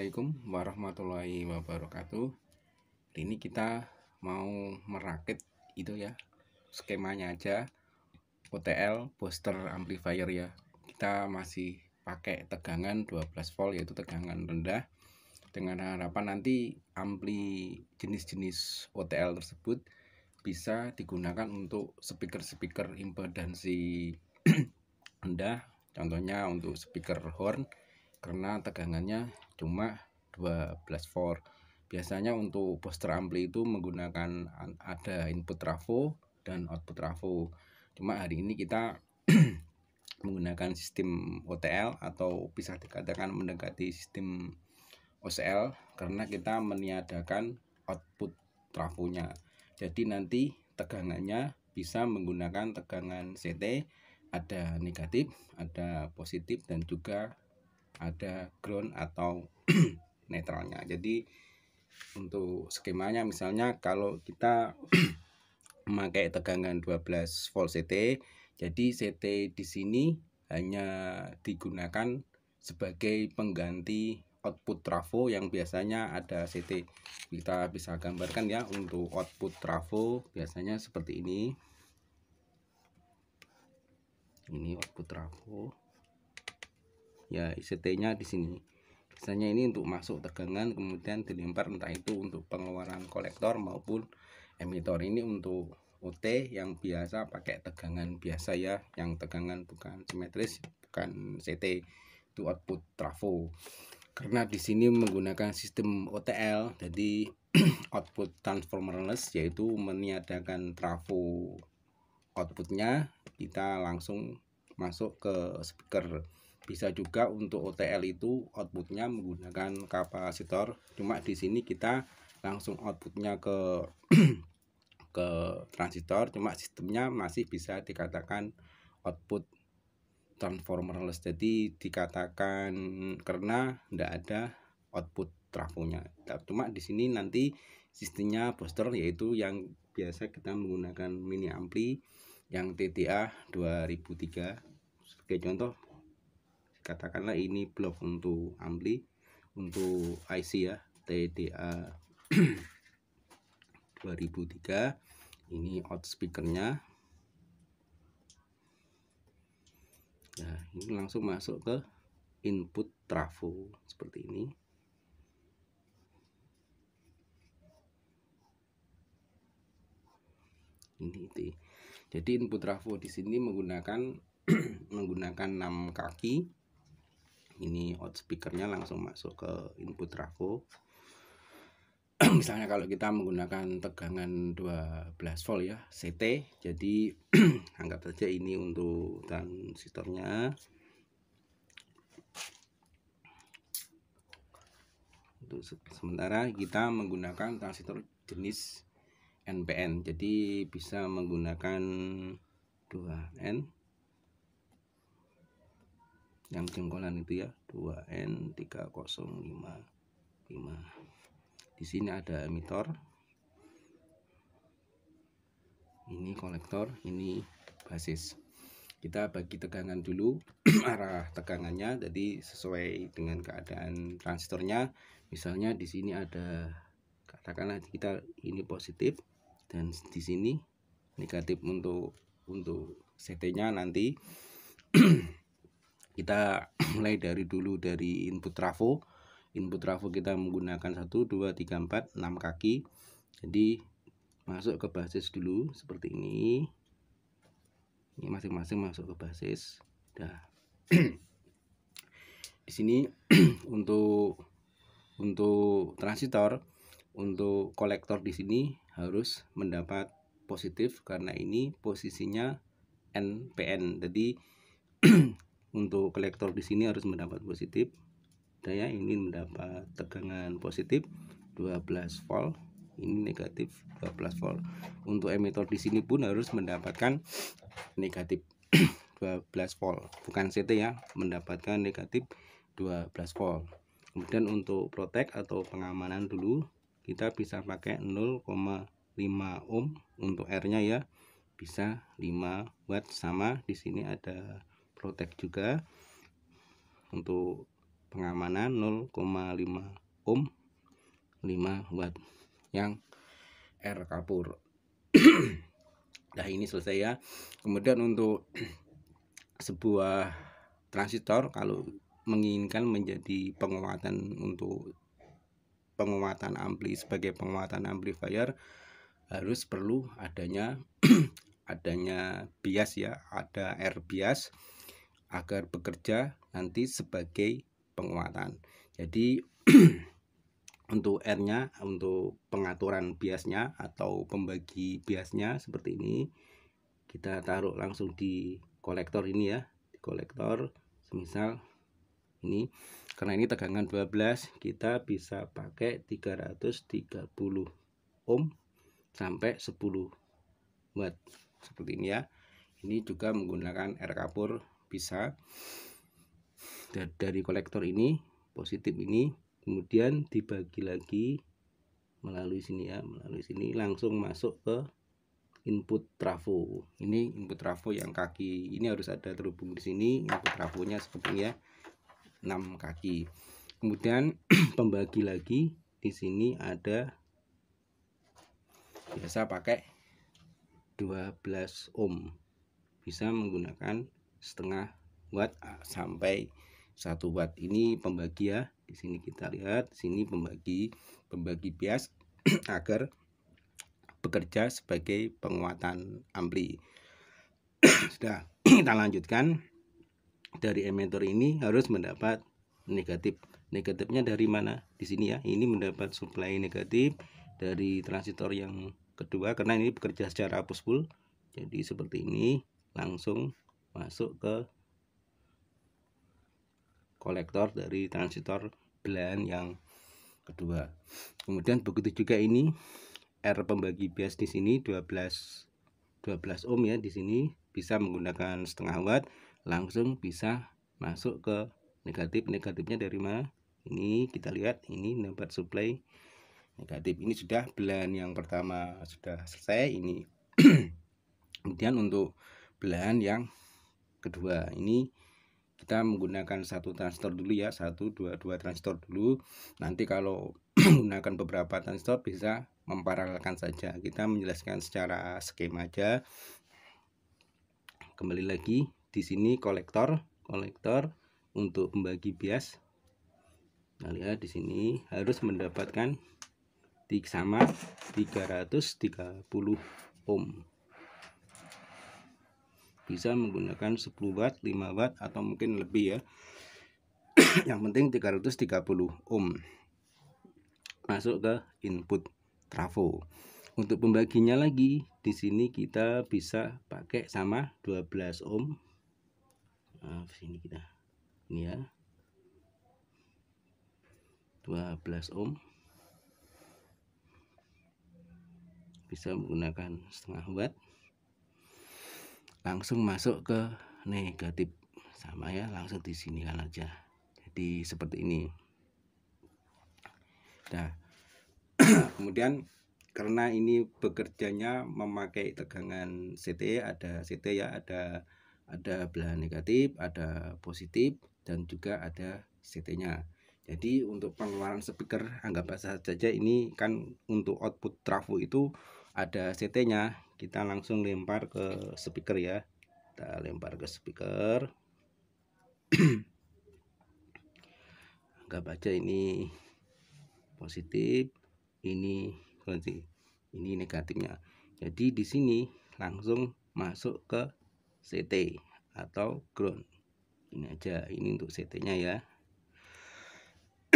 Assalamualaikum warahmatullahi wabarakatuh. Hari ini kita mau merakit itu ya, skemanya aja, OTL booster amplifier ya. Kita masih pakai tegangan 12 volt, yaitu tegangan rendah, dengan harapan nanti ampli jenis-jenis OTL tersebut bisa digunakan untuk speaker impedansi rendah, contohnya untuk speaker horn, karena tegangannya cuma 12 volt. Biasanya untuk booster ampli itu menggunakan ada input trafo dan output trafo. Cuma hari ini kita menggunakan sistem OTL, atau bisa dikatakan mendekati sistem OCL, karena kita meniadakan output trafonya. Jadi nanti tegangannya bisa menggunakan tegangan CT, ada negatif, ada positif, dan juga ada ground atau netralnya. Jadi untuk skemanya, misalnya kalau kita memakai tegangan 12 volt CT, jadi CT di sini hanya digunakan sebagai pengganti output trafo yang biasanya ada CT. Kita bisa gambarkan ya, untuk output trafo biasanya seperti ini. Ini output trafo. Ya, ICT-nya di sini. Biasanya ini untuk masuk tegangan, kemudian dilempar, entah itu untuk pengeluaran kolektor maupun emitor. Ini untuk OT yang biasa pakai tegangan biasa ya, yang tegangan bukan simetris, bukan CT, itu output trafo. Karena di sini menggunakan sistem OTL, jadi output transformerless, yaitu meniadakan trafo outputnya, kita langsung masuk ke speaker. Bisa juga untuk OTL itu outputnya menggunakan kapasitor, cuma di sini kita langsung outputnya ke ke transistor, cuma sistemnya masih bisa dikatakan output transformerless. Jadi dikatakan karena tidak ada output trafonya. Cuma di sini nanti sistemnya booster, yaitu yang biasa kita menggunakan mini ampli yang TDA 2003 sebagai contoh. Katakanlah ini blok untuk ampli, untuk IC ya, TDA 2003. Ini out speakernya. Nah, ini langsung masuk ke input trafo seperti ini. Ini. Jadi input trafo di sini menggunakan menggunakan 6 kaki. Ini out speakernya langsung masuk ke input trafo. Misalnya kalau kita menggunakan tegangan 12 volt ya, CT, jadi anggap saja ini untuk transistornya. Untuk sementara kita menggunakan transistor jenis NPN, jadi bisa menggunakan 2N yang jengkolan itu ya, 2N3055. Di sini ada emitor, ini kolektor, ini basis. Kita bagi tegangan dulu arah tegangannya, jadi sesuai dengan keadaan transistornya. Misalnya di sini ada, katakanlah kita ini positif, dan di sini negatif untuk CT-nya. Nanti kita mulai dari input trafo. Input trafo kita menggunakan 1, 2, 3, 4, 6 kaki. Jadi masuk ke basis dulu seperti ini. Ini masing-masing masuk ke basis. Nah, di sini untuk transistor, untuk kolektor di sini harus mendapat positif, karena ini posisinya NPN. Jadi untuk kolektor di sini harus mendapat positif. Saya ingin mendapat tegangan positif 12 volt, ini negatif 12 volt. Untuk emitor di sini pun harus mendapatkan negatif 12 volt, bukan CT ya, mendapatkan negatif 12 volt. Kemudian untuk protect atau pengamanan dulu, kita bisa pakai 0,5 ohm untuk R-nya ya, bisa 5 watt. Sama di sini ada protect juga. Untuk pengamanan 0,5 ohm 5 watt yang R kapur. Nah, ini selesai ya. Kemudian untuk sebuah transistor kalau menginginkan menjadi penguatan untuk penguatan ampli sebagai penguatan amplifier, harus perlu adanya bias ya, ada R bias agar bekerja nanti sebagai penguatan. Jadi untuk R-nya, untuk pengaturan biasnya atau pembagi biasnya seperti ini, kita taruh langsung di kolektor ini ya, di kolektor. Misal ini, karena ini tegangan 12, kita bisa pakai 330 ohm sampai 10 watt seperti ini ya. Ini juga menggunakan R kapur bisa. Dari kolektor ini, positif ini, kemudian dibagi lagi melalui sini ya, melalui sini langsung masuk ke input trafo. Ini input trafo yang kaki ini harus ada terhubung di sini. Input trafonya seperti ini ya, 6 kaki. Kemudian pembagi lagi di sini ada, biasa pakai 12 ohm, bisa menggunakan setengah watt sampai 1 watt. Ini pembagi ya. Di sini kita lihat, sini pembagi bias agar bekerja sebagai penguatan ampli. Sudah, kita lanjutkan. Dari emitter ini harus mendapat negatif. Negatifnya dari mana? Di sini ya. Ini mendapat supply negatif dari transistor yang kedua karena ini bekerja secara push pull. Jadi seperti ini, langsung masuk ke kolektor dari transistor belahan yang kedua. Kemudian begitu juga ini R pembagi bias di sini 12 ohm ya, di sini bisa menggunakan setengah watt, langsung bisa masuk ke negatif. Negatifnya dari mana? Ini kita lihat, ini dapat supply negatif. Ini sudah belahan yang pertama sudah selesai ini. Kemudian untuk belahan yang kedua ini kita menggunakan satu transistor dulu ya, 2 transistor dulu. Nanti kalau menggunakan beberapa transistor bisa memparalelkan saja. Kita menjelaskan secara skema aja. Kembali lagi di sini kolektor untuk membagi bias. Nah, lihat di sini harus mendapatkan sama 330 ohm. Bisa menggunakan 10 watt, 5 watt atau mungkin lebih ya. Yang penting 330 ohm masuk ke input trafo. Untuk pembaginya lagi di sini kita bisa pakai sama 12 ohm. Nah, sini kita ini ya, 12 ohm bisa menggunakan setengah watt, langsung masuk ke negatif sama ya, langsung di sini kan aja. Jadi seperti ini. Nah, kemudian karena ini bekerjanya memakai tegangan CT, ada CT ya, ada belahan negatif, ada positif, dan juga ada CT-nya. Jadi untuk pengeluaran speaker, anggap saja ini kan untuk output trafo itu ada CT-nya. Kita langsung lempar ke speaker ya. Kita lempar ke speaker. Anggap aja ini positif, ini negatifnya. Jadi di sini langsung masuk ke CT atau ground. Ini aja, ini untuk CT-nya ya.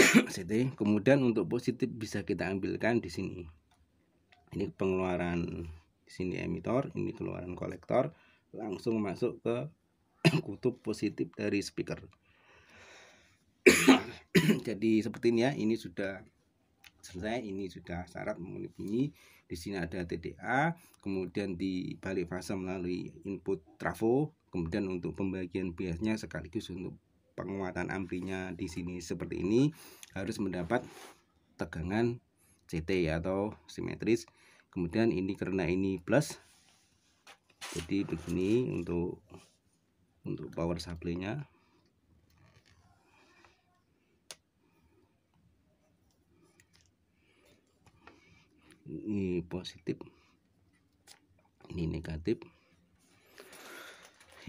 CT. Kemudian untuk positif bisa kita ambilkan di sini. Ini pengeluaran di sini emitter, ini keluaran kolektor, langsung masuk ke kutub positif dari speaker. Jadi seperti ini ya, ini sudah selesai, ini sudah syarat memenuhi bunyi. Di sini ada TDA, kemudian di balik fase melalui input trafo, kemudian untuk pembagian biasnya sekaligus untuk penguatan amplinya di sini seperti ini harus mendapat tegangan CT atau simetris. Kemudian ini karena ini plus, jadi begini untuk power supply-nya. positif, ini negatif,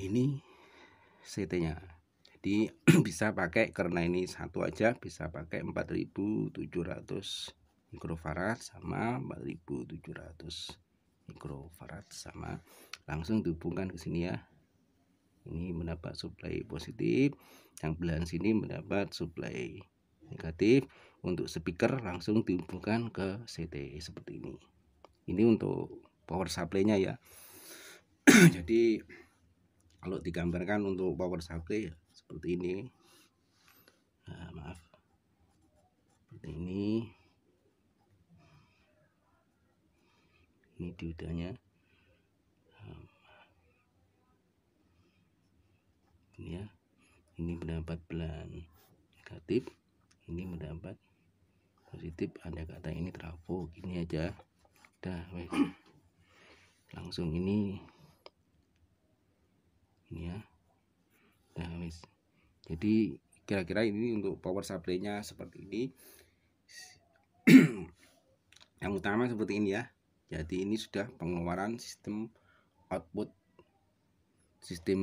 ini CT nya. Jadi bisa pakai, karena ini satu aja bisa pakai 4700 mikrofarad sama 4700 mikrofarad sama, langsung dihubungkan ke sini ya. Ini mendapat suplai positif, yang belahan sini mendapat suplai negatif. Untuk speaker langsung dihubungkan ke CT seperti ini. Ini untuk power supply-nya ya. Jadi kalau digambarkan untuk power supply seperti ini. Nah, maaf, seperti ini. Ini diodanya. Ini ya. Ini mendapat belahan negatif, ini mendapat positif. Ada kata ini trafo, gini aja. Dah, wes. Langsung ini ya. Nah, wes. Jadi kira-kira ini untuk power supply-nya seperti ini. Yang utama seperti ini ya. Jadi ini sudah pengeluaran sistem output, sistem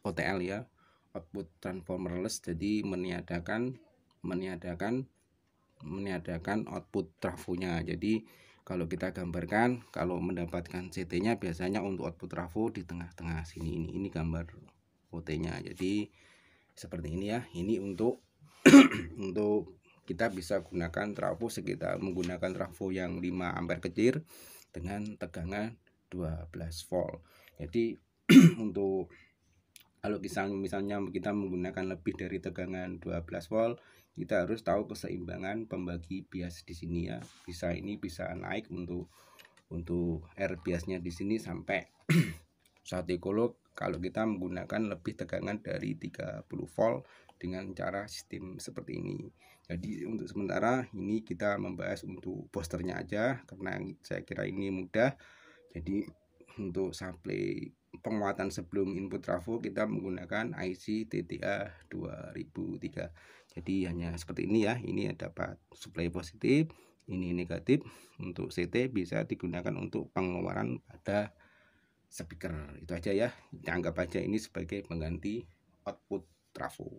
OTL ya, output transformerless. Jadi meniadakan output trafonya. Jadi kalau kita gambarkan, kalau mendapatkan CT-nya biasanya untuk output trafo di tengah-tengah sini. Ini gambar OT-nya. Jadi seperti ini ya. Ini untuk untuk kita bisa gunakan trafo sekitar, menggunakan trafo yang 5 ampere kecil dengan tegangan 12 volt. Jadi untuk kalau misalnya kita menggunakan lebih dari tegangan 12 volt, kita harus tahu keseimbangan pembagi bias di sini ya. Ini bisa naik untuk R biasnya di sini sampai 1 kilo kalau kita menggunakan lebih tegangan dari 30 volt dengan cara sistem seperti ini. Jadi untuk sementara ini kita membahas untuk boosternya aja, karena saya kira ini mudah. Jadi untuk supply penguatan sebelum input trafo kita menggunakan IC TTA 2003. Jadi hanya seperti ini ya. Ini dapat supply positif, ini negatif. Untuk CT bisa digunakan untuk pengeluaran pada speaker. Itu aja ya. Anggap aja ini sebagai pengganti output trafo.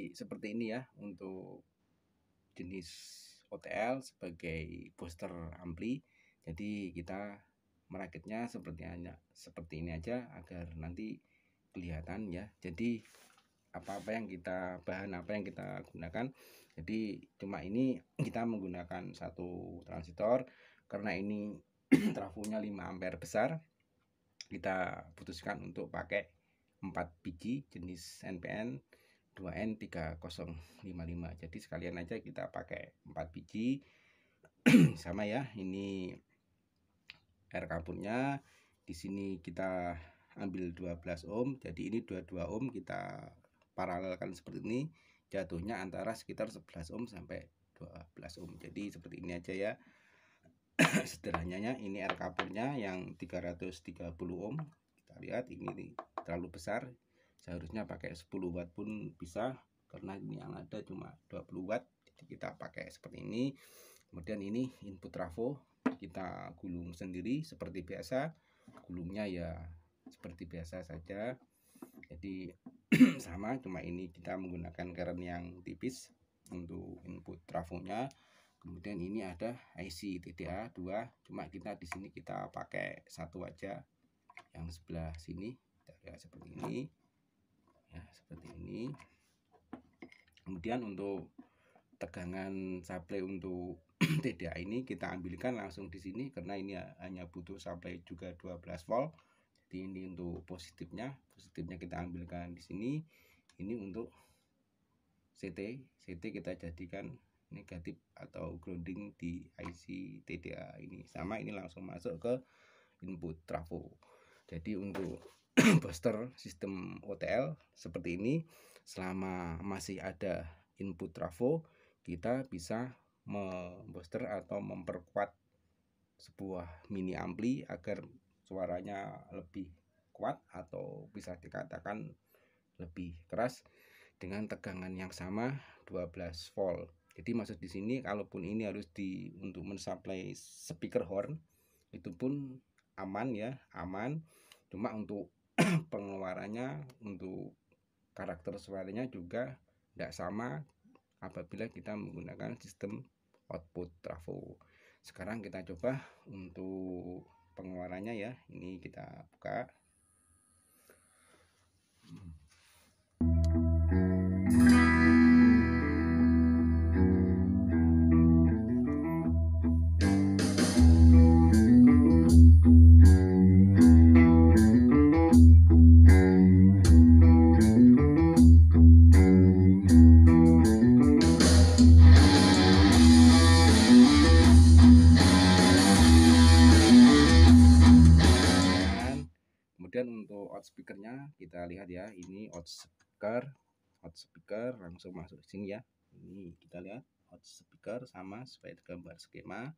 Seperti ini ya untuk jenis OTL sebagai booster ampli. Jadi kita merakitnya seperti ini aja agar nanti kelihatan ya. Jadi bahan apa yang kita gunakan. Jadi cuma ini kita menggunakan satu transistor, karena ini trafonya 5 ampere besar. Kita putuskan untuk pakai 4 biji jenis NPN 2N3055. Jadi sekalian aja kita pakai 4 biji. Sama ya, ini R kabelnya. Di sini kita ambil 12 ohm. Jadi ini 22 ohm, kita paralelkan seperti ini. Jatuhnya antara sekitar 11 ohm sampai 12 ohm. Jadi seperti ini aja ya. Sederhananya ini R kabelnya yang 330 ohm. Kita lihat ini terlalu besar. Seharusnya pakai 10 watt pun bisa, karena ini yang ada cuma 20 watt. Jadi kita pakai seperti ini. Kemudian ini input trafo, kita gulung sendiri seperti biasa. Gulungnya ya seperti biasa saja. Jadi sama, cuma ini kita menggunakan current yang tipis untuk input trafonya. Kemudian ini ada IC TTA 2, cuma kita di sini kita pakai satu aja, yang sebelah sini. Kita lihat seperti ini ya, seperti ini. Kemudian untuk tegangan supply untuk TDA ini kita ambilkan langsung di sini, karena ini hanya butuh supply juga 12 volt. Jadi ini untuk positifnya kita ambilkan di sini. Ini untuk CT kita jadikan negatif atau grounding di IC TDA ini. Sama ini langsung masuk ke input trafo. Jadi untuk booster sistem OTL seperti ini, selama masih ada input trafo, kita bisa membooster atau memperkuat sebuah mini ampli agar suaranya lebih kuat atau bisa dikatakan lebih keras dengan tegangan yang sama 12 volt. Jadi maksud di sini kalaupun ini harus untuk mensuplai speaker horn itu pun aman ya, aman. Cuma untuk pengeluarannya, untuk karakter suaranya juga tidak sama apabila kita menggunakan sistem output trafo. Sekarang kita coba untuk pengeluarannya ya. Ini kita buka. Kemudian untuk outspeakernya kita lihat ya, ini outspeaker langsung masuk sini ya. Ini kita lihat outspeaker sama sesuai gambar skema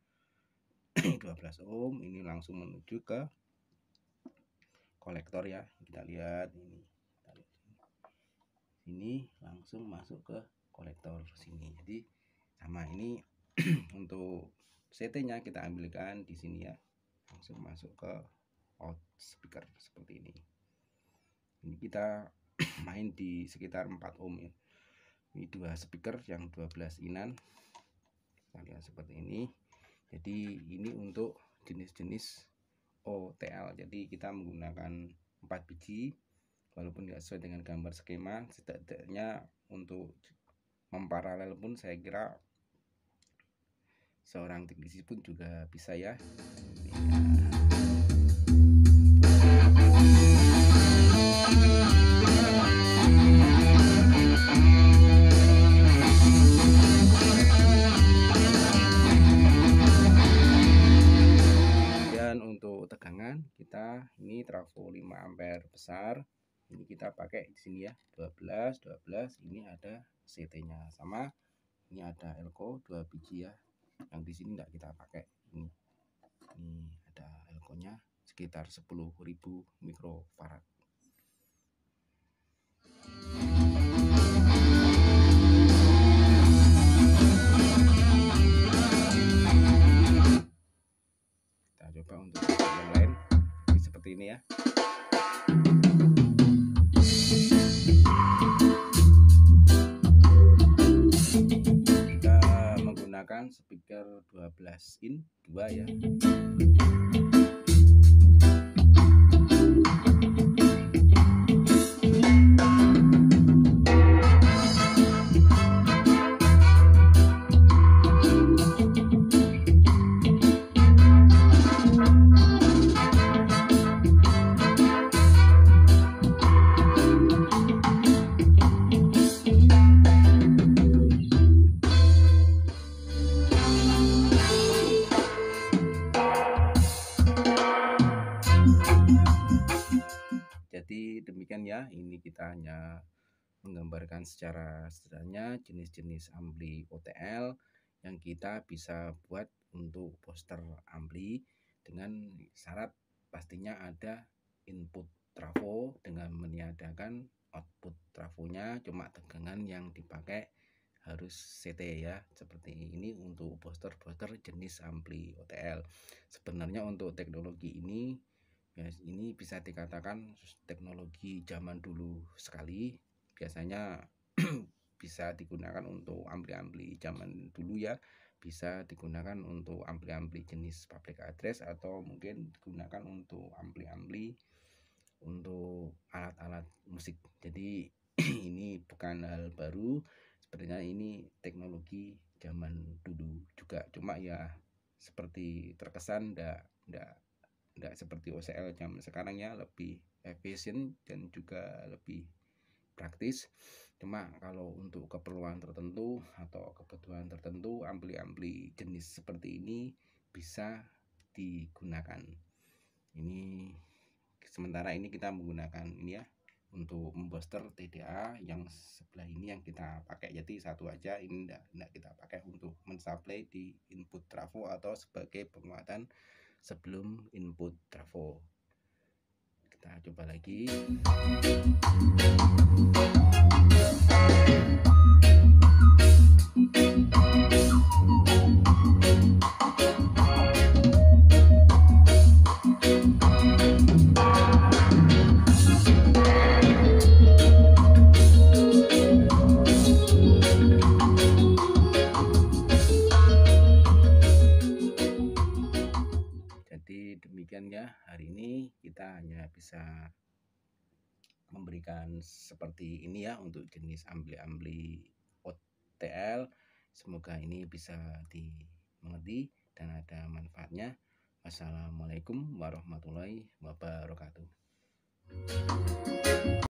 12 ohm. Ini langsung menuju ke kolektor ya. Kita lihat ini langsung masuk ke kolektor sini. Jadi sama ini untuk CT-nya kita ambilkan di sini ya, langsung masuk ke out speaker seperti ini. Ini kita main di sekitar 4 ohm ya. Ini dua speaker yang 12 inan. Kita lihat seperti ini. Jadi ini untuk jenis-jenis OTL. Jadi kita menggunakan 4 biji, walaupun nggak sesuai dengan gambar skema, setidaknya untuk memparalel pun saya kira seorang teknisi pun juga bisa ya. Kemudian untuk tegangan kita ini trafo 5 ampere besar. Ini kita pakai di sini ya, 12. Ini ada CT-nya sama. Ini ada elko 2 biji ya. Yang di sini enggak kita pakai. Ini ada elko-nya sekitar 10.000 mikrofarad. Kita coba untuk yang lain seperti ini ya. Kita menggunakan speaker 12 in 2 ya. Jadi demikian ya, ini kita hanya menggambarkan secara sederhana jenis-jenis ampli OTL yang kita bisa buat untuk booster ampli, dengan syarat pastinya ada input trafo dengan meniadakan output trafonya, cuma tegangan yang dipakai harus CT ya. Seperti ini untuk booster jenis ampli OTL. Sebenarnya untuk teknologi ini ya, ini bisa dikatakan teknologi zaman dulu sekali. Biasanya bisa digunakan untuk ampli-ampli zaman dulu ya, bisa digunakan untuk ampli-ampli jenis public address, atau mungkin digunakan untuk ampli-ampli untuk alat-alat musik. Jadi ini bukan hal baru, sebenarnya ini teknologi zaman dulu juga, cuma ya seperti terkesan enggak seperti OCL zaman sekarang ya, lebih efisien dan juga lebih praktis. Cuma kalau untuk keperluan tertentu atau kebutuhan tertentu, ampli-ampli jenis seperti ini bisa digunakan. Ini sementara ini kita menggunakan ini ya untuk membooster TDA, yang sebelah ini yang kita pakai, jadi satu aja ini tidak kita pakai untuk mensuplai di input trafo atau sebagai penguatan sebelum input trafo. Kita coba lagi. Jadi demikian ya, hari ini kita hanya bisa memberikan seperti ini ya untuk jenis ampli-ampli OTL. Semoga ini bisa dimengerti dan ada manfaatnya. Wassalamualaikum warahmatullahi wabarakatuh.